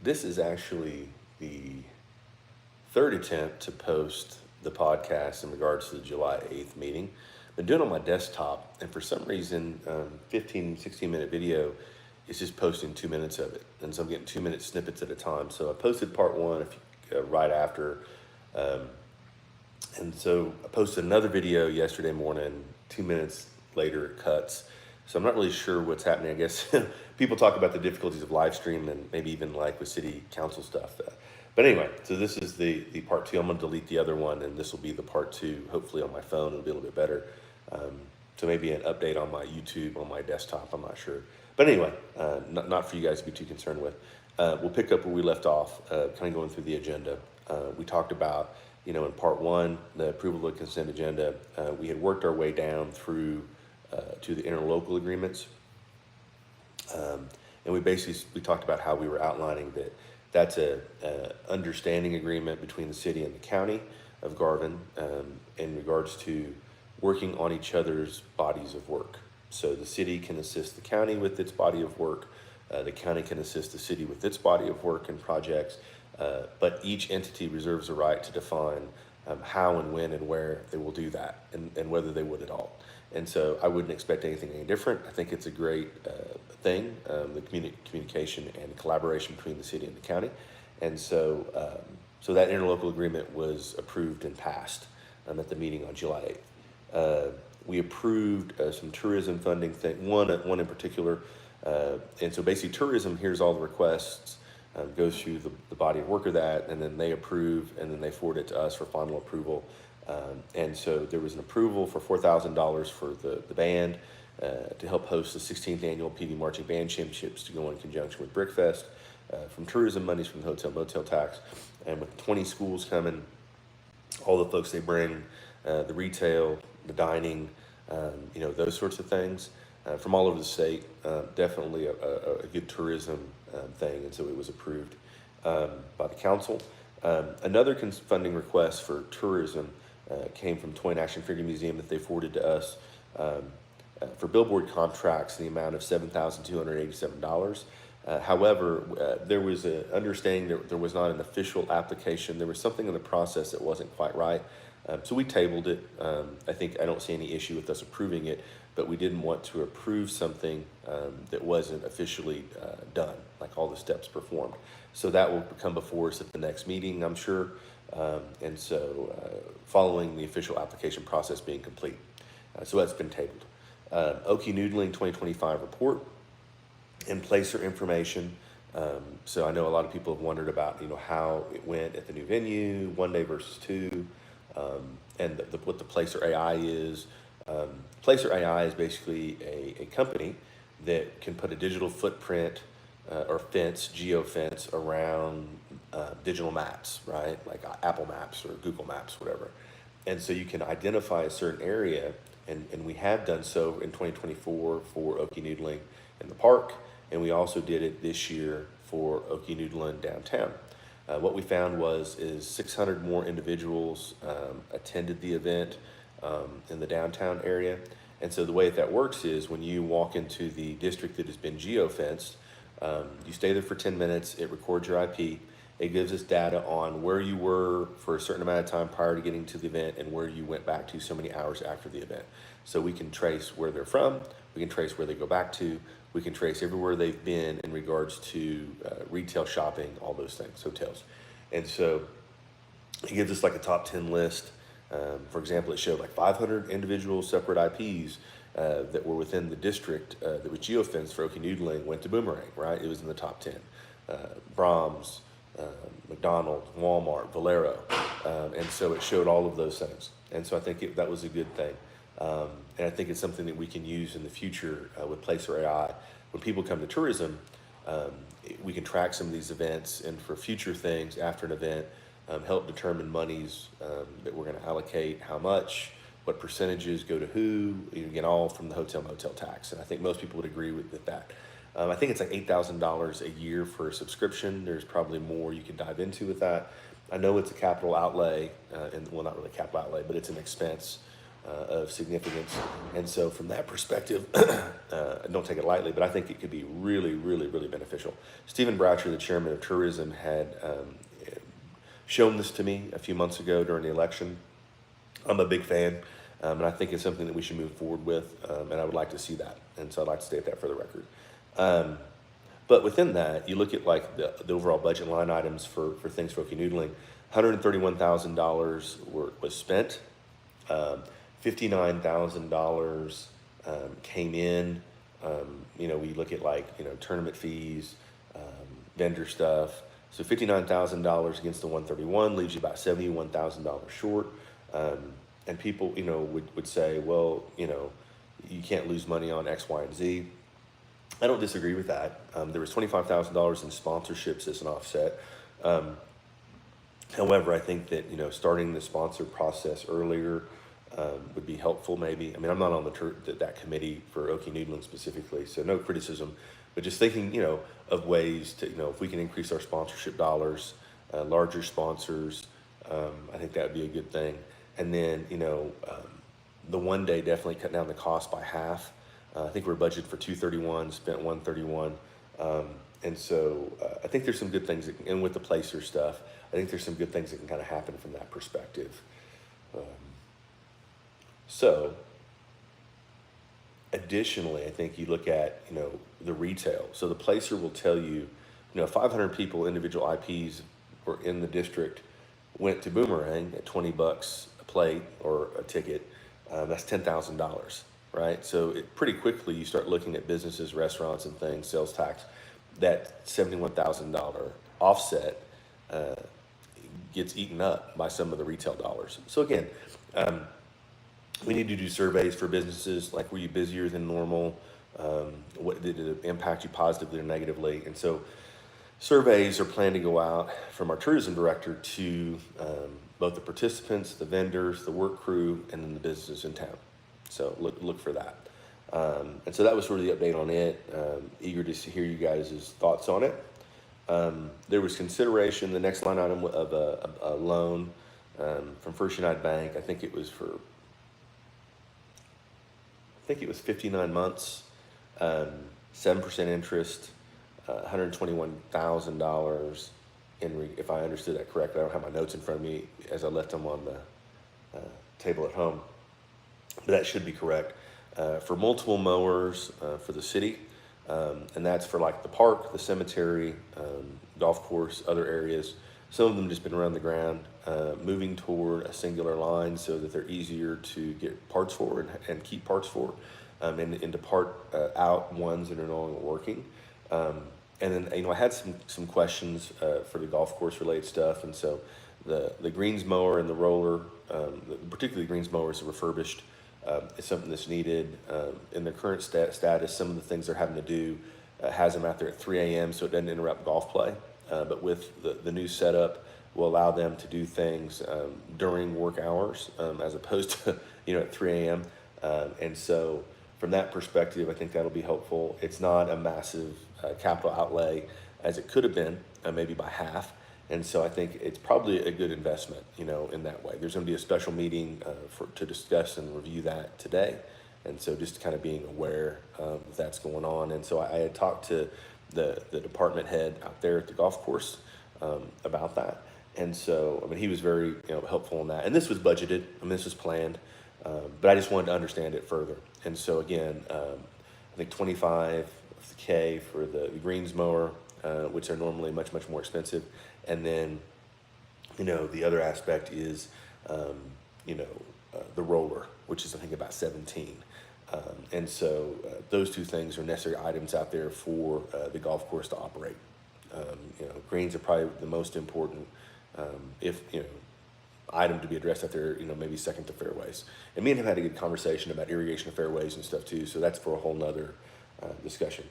This is actually the third attempt to post the podcast in regards to the July 8th meeting. I've been doing it on my desktop, and for some reason, 15, 16-minute video is just posting 2 minutes of it. And so I'm getting 2-minute snippets at a time. So I posted part one right after. Um, and so I posted another video yesterday morning, 2 minutes later it cuts. So I'm not really sure what's happening. I guess people talk about the difficulties of live stream and maybe even like with city council stuff. But anyway, so this is the part two. I'm gonna delete the other one, and this will be the part two, hopefully on my phone. It'll be a little bit better. So maybe an update on my YouTube, on my desktop, I'm not sure. But anyway, not for you guys to be too concerned with. We'll pick up where we left off, kind of going through the agenda. We talked about, in part one, the approval of the consent agenda. We had worked our way down through to the interlocal agreements. And we talked about how we were outlining that that's a understanding agreement between the city and the county of Garvin in regards to working on each other's bodies of work. So the city can assist the county with its body of work. The county can assist the city with its body of work and projects. But each entity reserves the right to define how and when and where they will do that, and whether they would at all. And so I wouldn't expect anything any different. I think it's a great thing, the communication and collaboration between the city and the county. And so, so that interlocal agreement was approved and passed at the meeting on July 8th. We approved some tourism funding one in particular. And so basically tourism hears all the requests, goes through the body of work of that, and then they approve, and then they forward it to us for final approval. And so there was an approval for $4,000 for the band to help host the 16th annual PD Marching Band Championships to go in conjunction with Brickfest, from tourism monies from the hotel motel tax, and with 20 schools coming, all the folks they bring, the retail, the dining, those sorts of things from all over the state. Definitely a good tourism thing, and so it was approved by the council. Another funding request for tourism came from Toy and Action Figure Museum that they forwarded to us for billboard contracts in the amount of $7,287. However, there was an understanding that there was not an official application. There was something in the process that wasn't quite right. So we tabled it. I don't see any issue with us approving it, but we didn't want to approve something that wasn't officially done, like all the steps performed. So that will come before us at the next meeting, I'm sure. And so following the official application process being complete. So that's been tabled. Oki Noodling 2025 report and placer information. So I know a lot of people have wondered about, how it went at the new venue, 1 day versus 2, and what the Placer AI is. Placer AI is basically a company that can put a digital footprint or geofence around digital maps, right? Like Apple Maps or Google Maps, whatever. And so you can identify a certain area, and we have done so in 2024 for Oki Noodling in the park, and we also did it this year for Oki Noodling downtown. What we found is 600 more individuals attended the event in the downtown area. And so the way that works is when you walk into the district that has been geofenced, you stay there for 10 minutes, it records your IP, it gives us data on where you were for a certain amount of time prior to getting to the event and where you went back to so many hours after the event. So we can trace where they're from, we can trace where they go back to, we can trace everywhere they've been in regards to retail shopping, all those things, hotels. And so it gives us like a top 10 list. For example, it showed like 500 individual separate IPs that were within the district that was geofenced for Oki Noodling went to Boomerang, right? It was in the top 10. Brahms, McDonald's, Walmart, Valero. And so it showed all of those things. And so I think that was a good thing. And I think it's something that we can use in the future with Placer AI. When people come to tourism, we can track some of these events, and for future things after an event, help determine monies that we're going to allocate, how much, what percentages go to who, again, all from the hotel motel tax. And I think most people would agree with that. I think it's like $8,000 a year for a subscription. There's probably more you can dive into with that. I know it's a capital outlay, and well, not really capital outlay, but it's an expense of significance. And so from that perspective, don't take it lightly, but I think it could be really, really, really beneficial. Stephen Bratcher, the chairman of tourism, had shown this to me a few months ago during the election. I'm a big fan, and I think it's something that we should move forward with, and I would like to see that. And so I'd like to state that for the record. But within that, you look at like the overall budget line items for things for Oki Noodling. $131,000 was spent. $59,000 came in. We look at like tournament fees, vendor stuff. So $59,000 against the 131 leaves you about $71,000 short. And people would say, well, you can't lose money on X, Y, and Z. I don't disagree with that. There was $25,000 in sponsorships as an offset. However, I think that starting the sponsor process earlier would be helpful. Maybe. I mean, I'm not on that committee for Oki Noodling specifically, so no criticism. But just thinking, of ways to, if we can increase our sponsorship dollars, larger sponsors, I think that would be a good thing. And then, the one day definitely cut down the cost by half. I think we're budgeted for 231, spent 131. And so I think there's some good things, and with the placer stuff, I think there's some good things that can kind of happen from that perspective. So additionally, I think you look at, the retail. So the placer will tell you, 500 people, individual IPs were in the district, went to Boomerang at $20 a plate or a ticket. That's $10,000, right? So pretty quickly you start looking at businesses, restaurants and things, sales tax, that $71,000 offset gets eaten up by some of the retail dollars. So again, we need to do surveys for businesses, like were you busier than normal? What did it impact you positively or negatively? And so surveys are planned to go out from our tourism director to both the participants, the vendors, the work crew, and then the businesses in town. So look for that. And so that was sort of the update on it. Eager to hear you guys' thoughts on it. There was consideration, the next line item of a loan from First United Bank. I think it was 59 months, 7% interest, $121,000. If I understood that correctly, I don't have my notes in front of me as I left them on the table at home, but that should be correct. For multiple mowers for the city, and that's for like the park, the cemetery, golf course, other areas. Some of them just been around the ground, moving toward a singular line so that they're easier to get parts for and keep parts for, and to part out ones that are no longer working. And then, I had some questions for the golf course related stuff. And so the greens mower and the roller, particularly the greens mower is refurbished, is something that's needed. In their current status, some of the things they're having to do has them out there at 3 a.m. so it doesn't interrupt golf play. But with the new setup will allow them to do things during work hours as opposed to, at 3 a.m. And so from that perspective, I think that'll be helpful. It's not a massive capital outlay as it could have been, maybe by half. And so I think it's probably a good investment, in that way. There's going to be a special meeting to discuss and review that today. And so just kind of being aware that's going on. And so I had talked to the department head out there at the golf course about that. And so, he was very, helpful in that. And this was budgeted. This was planned. But I just wanted to understand it further. And so again, I think $25K for the greens mower, which are normally much, much more expensive. And then, the other aspect is, the roller, which is I think about 17. And so those two things are necessary items out there for the golf course to operate. Greens are probably the most important, item to be addressed out there, maybe second to fairways. And me and him had a good conversation about irrigation of fairways and stuff too. So that's for a whole nother discussion.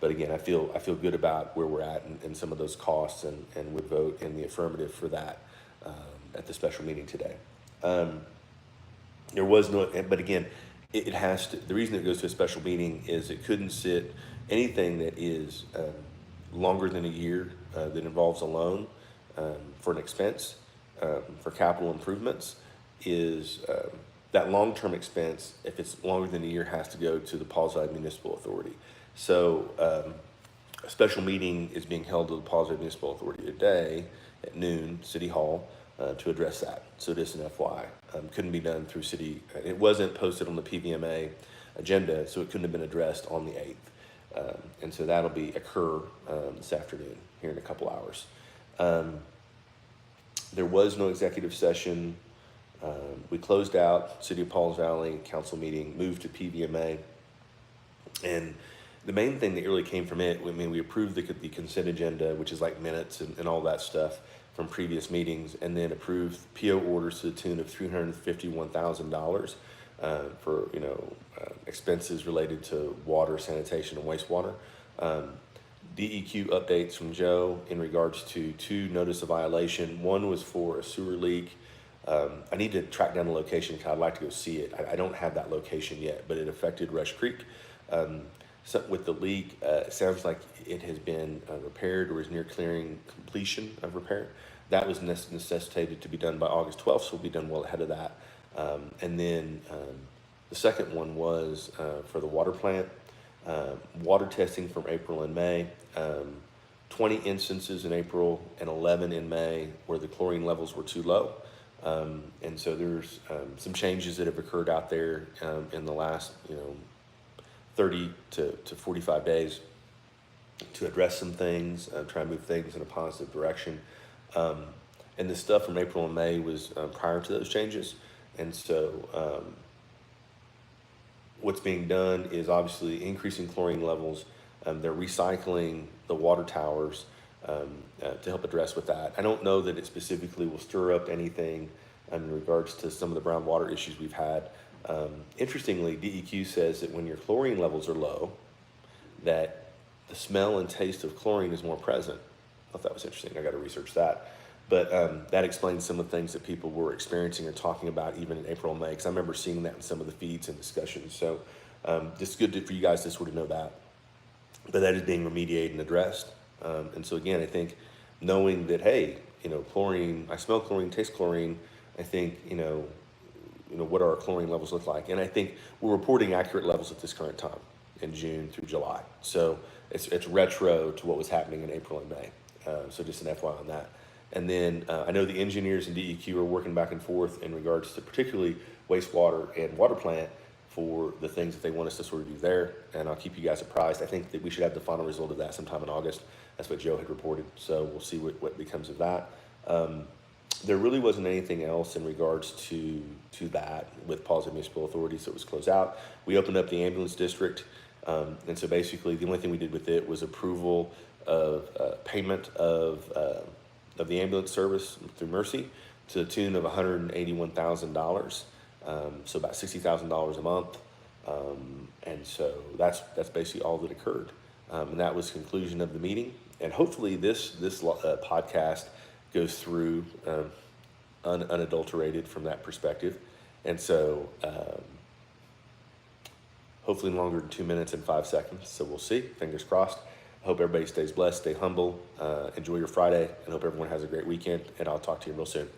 But again, I feel good about where we're at and some of those costs and would vote in the affirmative for that at the special meeting today. There was no, but again, it has to, the reason it goes to a special meeting is it couldn't sit anything that is longer than a year that involves a loan for an expense for capital improvements is that long-term expense, if it's longer than a year, has to go to the Pauls Valley Municipal Authority. So a special meeting is being held at the Pauls Valley Municipal Authority today at noon, City Hall, to address that. So just an FYI. Couldn't be done through city. It wasn't posted on the PVMA agenda, so it couldn't have been addressed on the 8th. And so that'll occur this afternoon, here in a couple hours. There was no executive session. We closed out City of Pauls Valley council meeting, moved to PVMA. And the main thing that really came from it, I mean, we approved the consent agenda, which is like minutes and all that stuff from previous meetings, and then approved PO orders to the tune of $351,000 for, expenses related to water, sanitation, and wastewater. DEQ updates from Joe in regards to 2 notice of violation. One was for a sewer leak. I need to track down the location because I'd like to go see it. I don't have that location yet, but it affected Rush Creek. So with the leak, it sounds like it has been repaired or is near clearing completion of repair. That was necessitated to be done by August 12th, so we'll be done well ahead of that. And then the second one was for the water plant. Water testing from April and May. 20 instances in April and 11 in May where the chlorine levels were too low. And so there's some changes that have occurred out there in the last 30 to 45 days to address some things, try and move things in a positive direction. And the stuff from April and May was prior to those changes. And so what's being done is obviously increasing chlorine levels. They're recycling the water towers to help address with that. I don't know that it specifically will stir up anything in regards to some of the brown water issues we've had. Interestingly, DEQ says that when your chlorine levels are low, that the smell and taste of chlorine is more present. I thought that was interesting. I got to research that. But that explains some of the things that people were experiencing or talking about even in April and May, because I remember seeing that in some of the feeds and discussions. So just good for you guys to sort of know that. But that is being remediated and addressed. And so again, I think knowing that, hey, chlorine, I smell chlorine, taste chlorine, I think, what our chlorine levels look like. And I think we're reporting accurate levels at this current time in June through July. So it's retro to what was happening in April and May. So just an FYI on that. And then I know the engineers and DEQ are working back and forth in regards to particularly wastewater and water plant for the things that they want us to sort of do there. And I'll keep you guys apprised. I think that we should have the final result of that sometime in August. That's what Joe had reported. So we'll see what becomes of that. There really wasn't anything else in regards to that with Pauls Valley Municipal Authority, so it was closed out. We opened up the ambulance district, and so basically the only thing we did with it was approval of payment of the ambulance service through Mercy to the tune of $181,000, so about $60,000 a month, and so that's basically all that occurred, and that was conclusion of the meeting. And hopefully this podcast goes through unadulterated from that perspective. And so hopefully longer than 2 minutes and 5 seconds. So we'll see, fingers crossed. I hope everybody stays blessed, stay humble, enjoy your Friday, and hope everyone has a great weekend. And I'll talk to you real soon.